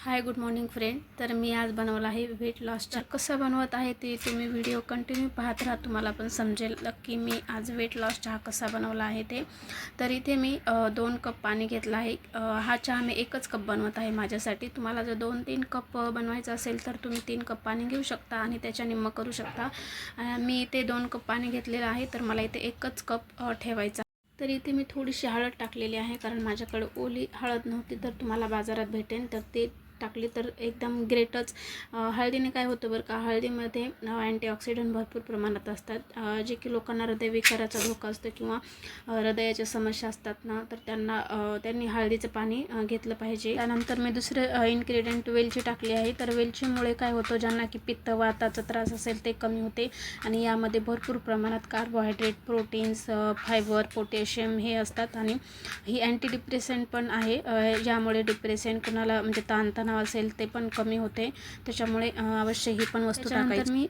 Hi good morning friend. तर मी आज बनवला आहे वेट लॉसचा. कसं बनवत आहे ते तुम्ही व्हिडिओ कंटिन्यू पाहत राहा, तुम्हाला पण समजेल की मी आज वेट लॉस चहा कसा बनवला आहे ते. तर इथे मी 2 कप पाणी घेतलं आहे. हा चहा मी एकच कप बनवत आहे माझ्यासाठी. तुम्हाला जर 2-3 कप बनवायचं असेल तर तुम्ही 3 कप पाणी घेऊ शकता आणि त्याच्या निम्म करू शकता. मी इथे 2 कप पाणी घेतलेलं आहे, तर मला इथे एकच कप ठेवायचा. तर इथे मी थोडीशी हळद टाकलेली आहे, कारण माझ्याकडे ओली हळद नव्हती, तर तुम्हाला बाजारात भेटेल तर ते टाकली तर एकदम ग्रेटच. हळदीने काय होतं बरं का, हळदीमध्ये अँटीऑक्सिडंट भरपूर प्रमाणात असतात, जे की लोकांना हृदयविकाराचा धोका असतो किंवा हृदयाच्या समस्या असतात ना, तर त्यांनी हळदीचं पाणी घेतलं पाहिजे. त्यानंतर मी दुसरं इन्ग्रेडियंट वेलची टाकली आहे. तर वेलचीमुळे काय होतं, ज्यांना की पित्तवाताचा त्रास असेल ते कमी होते आणि यामध्ये भरपूर प्रमाणात कार्बोहायड्रेट, प्रोटीन्स, फायबर, पोटॅशियम हे असतात आणि ही अँटी डिप्रेसंट पण आहे, ज्यामुळे डिप्रेशन कुणाला म्हणजे ताणतणाव असेल ते पण कमी होते. त्याच्यामुळे अवश्य ही पण वस्तू टाकायची. मी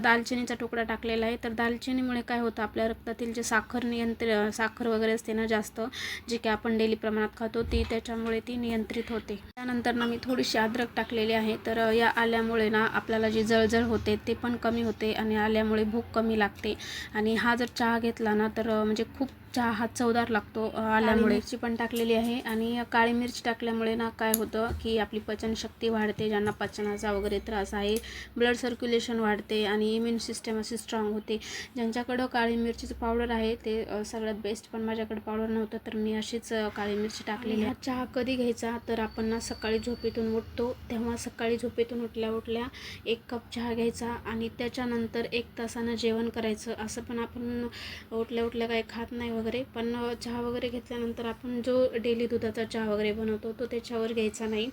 दालचिनीचा तुकडा टाकलेला आहे. तर दालचिनीमुळे काय होतं, आपल्या रक्तातील जे साखर वगैरे असते ना जास्त, जे की आपण डेली प्रमाणात खातो, त्याच्यामुळे ती नियंत्रित होते. त्यानंतर ना मी थोडीशी अद्रक टाकलेली आहे. तर या आल्यामुळे ना आपल्याला जी जळजळ होते ते पण कमी होते आणि आल्यामुळे भूक कमी लागते. आणि हा जर चहा घेतला ना तर म्हणजे खूप चहा हा चवदार लागतो. आल्यामुळे मिरची पण टाकलेली आहे आणि काळी मिरची टाकल्यामुळे ना काय होतं की आपली पचनशक्ती वाढते. ज्यांना पचनाचा वगैरे त्रास आहे, ब्लड सर्क्युलेशन वाढते आणि इम्युन सिस्टम अशी स्ट्रॉंग होते. ज्यांच्याकडं काळी मिरचीचं पावडर आहे ते सगळ्यात बेस्ट, पण माझ्याकडे पावडर नव्हतं तर मी अशीच काळी मिरची टाकलेली आहे. चहा कधी घ्यायचा तर आपण ना सकाळी झोपेतून उठतो तेव्हा, सकाळी झोपेतून उठल्या 1 कप चहा घ्यायचा आणि त्याच्यानंतर 1 तासानं जेवण करायचं. असं पण आपण उठल्या काही खात नाही वगैरे, पण चहा वगैरे घेतल्यानंतर आपण जो डेली दुधाचा चहा वगैरे बनवतो तो त्याच्यावर घ्यायचा नाही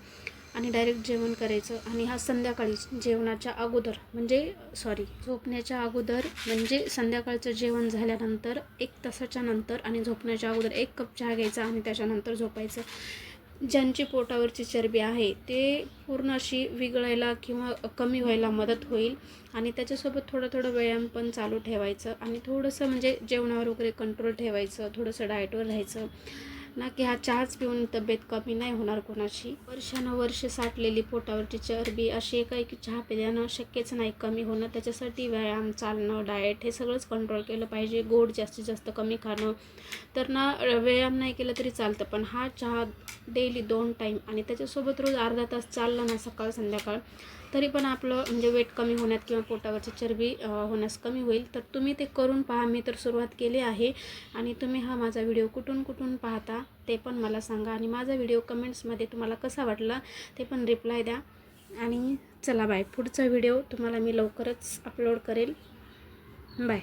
आणि डायरेक्ट जेवण करायचं. आणि हा संध्याकाळी जेवणाच्या अगोदर झोपण्याच्या अगोदर, म्हणजे संध्याकाळचं जेवण झाल्यानंतर 1 तासाच्या नंतर आणि झोपण्याच्या अगोदर 1 कप चहा घ्यायचा आणि त्याच्यानंतर झोपायचं. ज्यांची पोटावरची चरबी आहे ते पूर्ण अशी विरघळायला किंवा कमी व्हायला मदत होईल. आणि त्याच्यासोबत थोडं व्यायाम पण चालू ठेवायचं आणि थोडंसं म्हणजे जेवणावर वगैरे कंट्रोल ठेवायचं, थोडंसं डाएटवर राहायचं ना, की हा चहाच पिऊन तब्येत कमी नाही होणार कोणाची. वर्ष साठलेली पोटावरची चरबी अशी आहे की चहा पिल्यानं शक्यच नाही कमी होणं. त्याच्यासाठी व्यायाम, चालणं, डाएट हे सगळंच कंट्रोल केलं पाहिजे. गोड जास्तीत जास्त कमी खाणं. तर ना व्यायाम नाही केलं तरी चालतं, पण हा चहा डेली 2 टाईम आणि त्याच्यासोबत रोज अर्धा तास चाललं ना सकाळ संध्याकाळ, तरी पण आपलं म्हणजे वेट कमी होण्यात किंवा पोटावरची चरबी होण्यास कमी होईल. तर तुम्ही ते करून पहा. मी तर सुरुवात केली आहे. आणि तुम्ही हा माझा व्हिडिओ कुठून पाहता ते पण मला सांगा आणि माझा व्हिडिओ कमेंट्समध्ये तुम्हाला कसा वाटला ते पण रिप्लाय द्या. आणि चला बाय, पुढचा व्हिडिओ तुम्हाला मी लवकरच अपलोड करेल. बाय.